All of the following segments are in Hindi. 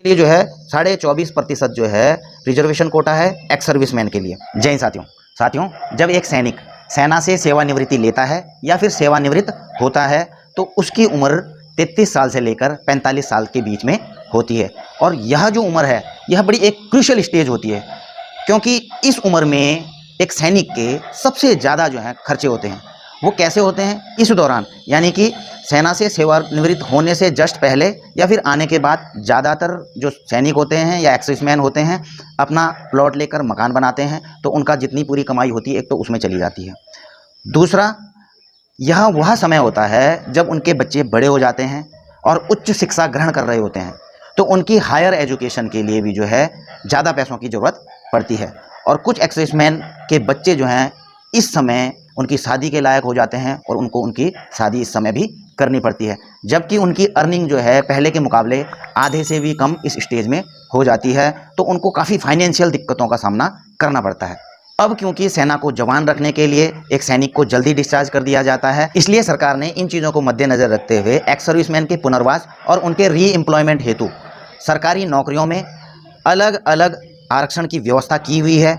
लिए जो है 24.5% जो है रिजर्वेशन कोटा है एक्स सर्विसमैन के लिए। जय हिंद साथियों, जब एक सैनिक सेना से सेवानिवृत्ति लेता है या फिर सेवानिवृत्त होता है तो उसकी उम्र 33 साल से लेकर 45 साल के बीच में होती है। और यह जो उम्र है यह बड़ी एक क्रूशियल स्टेज होती है, क्योंकि इस उम्र में एक सैनिक के सबसे ज़्यादा जो है खर्चे होते हैं। वो कैसे होते हैं? इस दौरान, यानी कि सेना से सेवानिवृत्त होने से जस्ट पहले या फिर आने के बाद ज़्यादातर जो सैनिक होते हैं या एक्सिसमैन होते हैं अपना प्लॉट लेकर मकान बनाते हैं, तो उनका जितनी पूरी कमाई होती है एक तो उसमें चली जाती है। दूसरा, यह वह समय होता है जब उनके बच्चे बड़े हो जाते हैं और उच्च शिक्षा ग्रहण कर रहे होते हैं, तो उनकी हायर एजुकेशन के लिए भी जो है ज़्यादा पैसों की ज़रूरत पड़ती है। और कुछ एक्सिसमैन के बच्चे जो हैं इस समय उनकी शादी के लायक हो जाते हैं और उनको उनकी शादी इस समय भी करनी पड़ती है, जबकि उनकी अर्निंग जो है पहले के मुकाबले आधे से भी कम इस स्टेज में हो जाती है, तो उनको काफ़ी फाइनेंशियल दिक्कतों का सामना करना पड़ता है। अब क्योंकि सेना को जवान रखने के लिए एक सैनिक को जल्दी डिस्चार्ज कर दिया जाता है, इसलिए सरकार ने इन चीज़ों को मद्देनज़र रखते हुए एक्स सर्विसमैन के पुनर्वास और उनके री एम्प्लॉयमेंट हेतु सरकारी नौकरियों में अलग अलग आरक्षण की व्यवस्था की हुई है,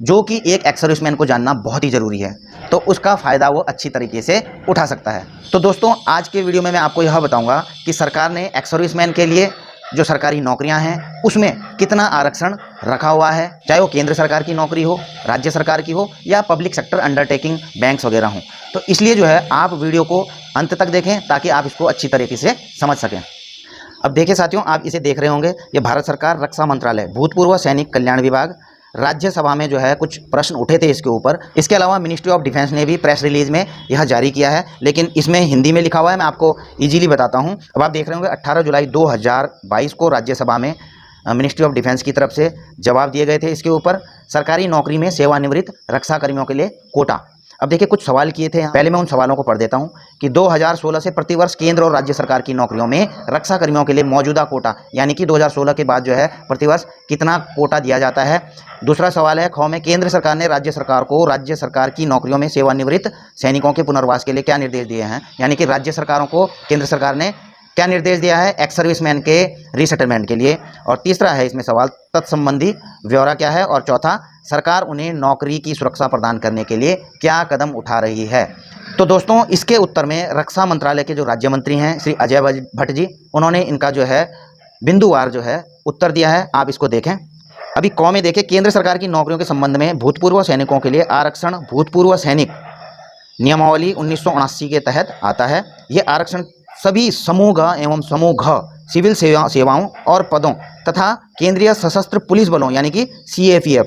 जो कि एक एक्स सर्विसमैन को जानना बहुत ही ज़रूरी है, तो उसका फ़ायदा वो अच्छी तरीके से उठा सकता है। तो दोस्तों, आज के वीडियो में मैं आपको यह बताऊंगा कि सरकार ने एक्स सर्विसमैन के लिए जो सरकारी नौकरियां हैं उसमें कितना आरक्षण रखा हुआ है, चाहे वो केंद्र सरकार की नौकरी हो, राज्य सरकार की हो या पब्लिक सेक्टर अंडरटेकिंग बैंक्स वगैरह हों। तो इसलिए जो है आप वीडियो को अंत तक देखें ताकि आप इसको अच्छी तरीके से समझ सकें। अब देखिए साथियों, आप इसे देख रहे होंगे, ये भारत सरकार रक्षा मंत्रालय भूतपूर्व सैनिक कल्याण विभाग राज्यसभा में जो है कुछ प्रश्न उठे थे इसके ऊपर। इसके अलावा मिनिस्ट्री ऑफ डिफेंस ने भी प्रेस रिलीज में यह जारी किया है, लेकिन इसमें हिंदी में लिखा हुआ है, मैं आपको इजीली बताता हूं। अब आप देख रहे होंगे 18 जुलाई 2022 को राज्यसभा में मिनिस्ट्री ऑफ डिफेंस की तरफ से जवाब दिए गए थे इसके ऊपर। सरकारी नौकरी में सेवानिवृत्त रक्षा कर्मियों के लिए कोटा। अब देखिए कुछ सवाल किए थे, पहले मैं उन सवालों को पढ़ देता हूं कि 2016 से प्रतिवर्ष केंद्र और राज्य सरकार की नौकरियों में रक्षा कर्मियों के लिए मौजूदा कोटा, यानी कि 2016 के बाद जो है प्रतिवर्ष कितना कोटा दिया जाता है। दूसरा सवाल है ख में, केंद्र सरकार ने राज्य सरकार को राज्य सरकार की नौकरियों में सेवानिवृत्त सैनिकों के पुनर्वास के लिए क्या निर्देश दिए हैं, यानी कि राज्य सरकारों को केंद्र सरकार ने क्या निर्देश दिया है एक्स सर्विसमैन के रीसेटलमेंट के लिए। और तीसरा है इसमें सवाल तत्संबंधी ब्यौरा क्या है। और चौथा, सरकार उन्हें नौकरी की सुरक्षा प्रदान करने के लिए क्या कदम उठा रही है। तो दोस्तों, इसके उत्तर में रक्षा मंत्रालय के जो राज्य मंत्री हैं श्री अजय भट्ट जी, उन्होंने इनका जो है बिंदुवार जो है उत्तर दिया है, आप इसको देखें। अभी क में देखिए, केंद्र सरकार की नौकरियों के संबंध में भूतपूर्व सैनिकों के लिए आरक्षण भूतपूर्व सैनिक नियमावली 1979 के तहत आता है। ये आरक्षण सभी समूह ग एवं समूह घ सिविल सेवाओं और पदों तथा केंद्रीय सशस्त्र पुलिस बलों यानी कि CAPF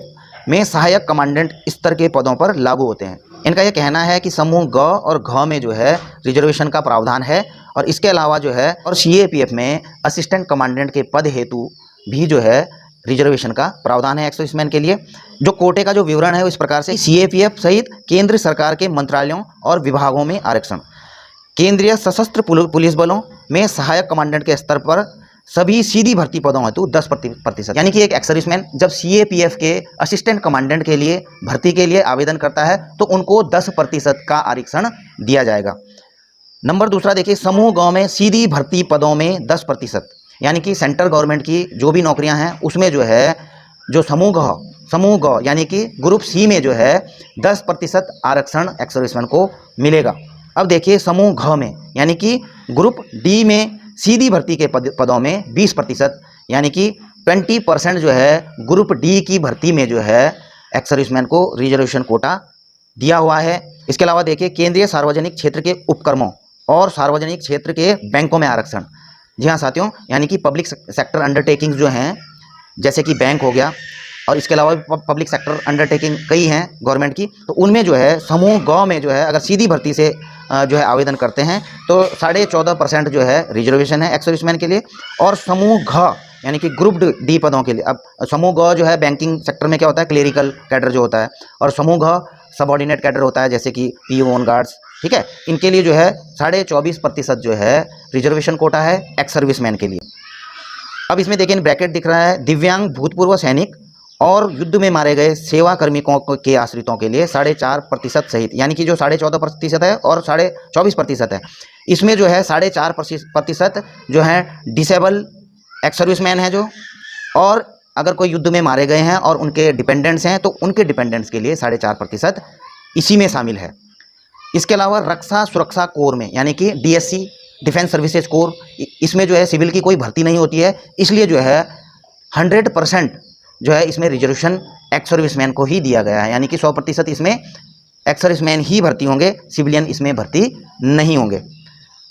में सहायक कमांडेंट स्तर के पदों पर लागू होते हैं। इनका यह कहना है कि समूह ग और घ में जो है रिजर्वेशन का प्रावधान है, और इसके अलावा जो है और CAPF में असिस्टेंट कमांडेंट के पद हेतु भी जो है रिजर्वेशन का प्रावधान है एक्स सर्विसमैन के लिए। जो कोटे का जो विवरण है इस प्रकार से, CAPF सहित केंद्र सरकार के मंत्रालयों और विभागों में आरक्षण, केंद्रीय सशस्त्र पुलिस बलों में सहायक कमांडेंट के स्तर पर सभी सीधी भर्ती पदों हेतु 10%, यानी कि एक एक्स सर्विसमैन जब CAPF के असिस्टेंट कमांडेंट के लिए भर्ती के लिए आवेदन करता है तो उनको 10% का आरक्षण दिया जाएगा। नंबर दूसरा देखिए, समूह ग में सीधी भर्ती पदों में 10%, यानी कि सेंट्रल गवर्नमेंट की जो भी नौकरियां हैं उसमें जो है जो समूह ग यानी कि ग्रुप C में जो है 10% आरक्षण एक्स सर्विसमैन को मिलेगा। अब देखिए समूह घ में, यानी कि ग्रुप D में सीधी भर्ती के पदों में 20%, यानी कि 20% जो है ग्रुप D की भर्ती में जो है एक्स सर्विसमैन को रिजर्वेशन कोटा दिया हुआ है। इसके अलावा देखिए, केंद्रीय सार्वजनिक क्षेत्र के उपक्रमों और सार्वजनिक क्षेत्र के बैंकों में आरक्षण। जी हाँ साथियों, यानी कि पब्लिक सेक्टर अंडरटेकिंग्स जो हैं, जैसे कि बैंक हो गया, और इसके अलावा पब्लिक सेक्टर अंडरटेकिंग कई हैं गवर्नमेंट की, तो उनमें जो है समूह ग में जो है अगर सीधी भर्ती से जो है आवेदन करते हैं तो 14.5% जो है रिजर्वेशन है एक्स सर्विसमैन के लिए। और समूह घ यानी कि ग्रुप D पदों के लिए, अब समूह ग जो है बैंकिंग सेक्टर में क्या होता है, क्लेरिकल कैडर जो होता है, और समूह घ सबऑर्डिनेट कैडर होता है जैसे कि PO ऑन गार्ड्स, ठीक है। इनके लिए जो है 24.5% जो है रिजर्वेशन कोटा है एक्स सर्विसमैन के लिए। अब इसमें देखिए ब्रैकेट दिख रहा है, दिव्यांग भूतपूर्व सैनिक और युद्ध में मारे गए सेवा कर्मियों के आश्रितों के लिए 4.5% सहित, यानी कि जो 14.5% है और 24.5% है, इसमें जो है 4.5% जो है डिसेबल एक्स सर्विसमैन हैं जो, और अगर कोई युद्ध में मारे गए हैं और उनके डिपेंडेंट्स हैं तो उनके डिपेंडेंट्स के लिए 4.5% इसी में शामिल है। इसके अलावा रक्षा सुरक्षा कोर में, यानी कि DSC डिफेंस सर्विसेज कोर, इसमें जो है सिविल की कोई भर्ती नहीं होती है, इसलिए जो है 100% जो है इसमें रिजर्वेशन एक्स सर्विसमैन को ही दिया गया है, यानी कि 100% इसमें एक्स सर्विसमैन ही भर्ती होंगे, सिविलियन इसमें भर्ती नहीं होंगे।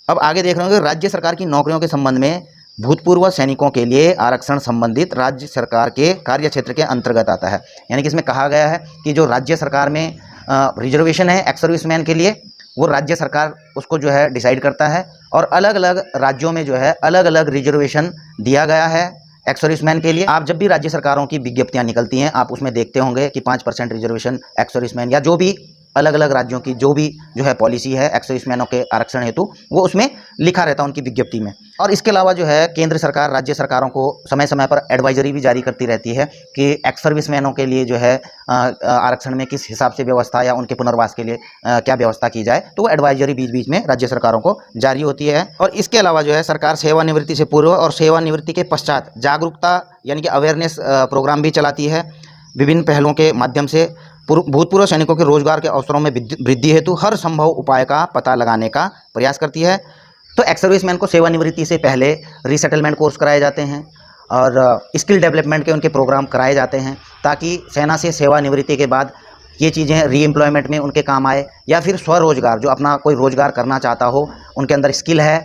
अब आगे देख रहे होंगे राज्य सरकार की नौकरियों के संबंध में भूतपूर्व सैनिकों के लिए आरक्षण संबंधित राज्य सरकार के कार्य क्षेत्र के अंतर्गत आता है। यानी कि इसमें कहा गया है कि जो राज्य सरकार में रिजर्वेशन है एक्स सर्विसमैन के लिए, वो राज्य सरकार उसको जो है डिसाइड करता है, और अलग अलग राज्यों में जो है अलग अलग रिजर्वेशन दिया गया है एक्स सर्विसमैन के लिए। आप जब भी राज्य सरकारों की विज्ञप्तियां निकलती हैं, आप उसमें देखते होंगे कि 5% रिजर्वेशन एक्स सर्विसमैन, या जो भी अलग अलग राज्यों की जो भी जो है पॉलिसी है एक्स सर्विसमैनों के आरक्षण हेतु, वो उसमें लिखा रहता है उनकी विज्ञप्ति में। और इसके अलावा जो है केंद्र सरकार राज्य सरकारों को समय समय पर एडवाइजरी भी जारी करती रहती है कि एक्स सर्विसमैनों के लिए जो है आरक्षण में किस हिसाब से व्यवस्था या उनके पुनर्वास के लिए क्या व्यवस्था की जाए, तो वो एडवाइजरी बीच बीच में राज्य सरकारों को जारी होती है। और इसके अलावा जो है सरकार सेवानिवृत्ति से पूर्व और सेवानिवृत्ति के पश्चात जागरूकता यानी कि अवेयरनेस प्रोग्राम भी चलाती है। विभिन्न पहलों के माध्यम से भूतपूर्व सैनिकों के रोजगार के अवसरों में वृद्धि हेतु हर संभव उपाय का पता लगाने का प्रयास करती है। तो एक्स सर्विसमैन को सेवानिवृत्ति से पहले रीसेटलमेंट कोर्स कराए जाते हैं और स्किल डेवलपमेंट के उनके प्रोग्राम कराए जाते हैं, ताकि सेना से सेवानिवृत्ति के बाद ये चीज़ें रीएम्प्लॉयमेंट में उनके काम आए, या फिर स्वरोजगार, जो अपना कोई रोजगार करना चाहता हो, उनके अंदर स्किल है,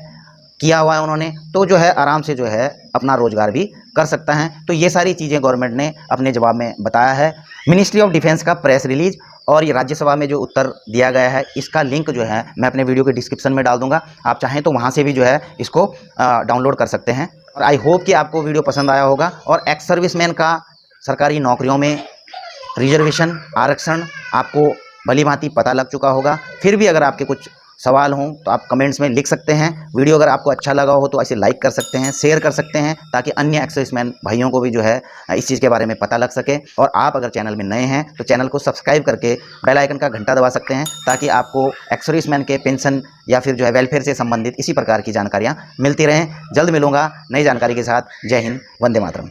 किया हुआ है उन्होंने, तो जो है आराम से जो है अपना रोजगार भी कर सकता है। तो ये सारी चीज़ें गवर्नमेंट ने अपने जवाब में बताया है। मिनिस्ट्री ऑफ डिफेंस का प्रेस रिलीज और ये राज्यसभा में जो उत्तर दिया गया है, इसका लिंक जो है मैं अपने वीडियो के डिस्क्रिप्शन में डाल दूंगा, आप चाहें तो वहाँ से भी जो है इसको डाउनलोड कर सकते हैं। और आई होप कि आपको वीडियो पसंद आया होगा और एक्स सर्विसमैन का सरकारी नौकरियों में रिजर्वेशन आरक्षण आपको भली भांति पता लग चुका होगा। फिर भी अगर आपके कुछ सवाल हों तो आप कमेंट्स में लिख सकते हैं। वीडियो अगर आपको अच्छा लगा हो तो ऐसे लाइक कर सकते हैं, शेयर कर सकते हैं, ताकि अन्य एक्स सर्विसमैन भाइयों को भी जो है इस चीज़ के बारे में पता लग सके। और आप अगर चैनल में नए हैं तो चैनल को सब्सक्राइब करके बेल आइकन का घंटा दबा सकते हैं, ताकि आपको एक्स सर्विसमैन के पेंशन या फिर जो है वेलफेयर से संबंधित इसी प्रकार की जानकारियाँ मिलती रहें। जल्द मिलूंगा नई जानकारी के साथ। जय हिंद, वंदे मातरम।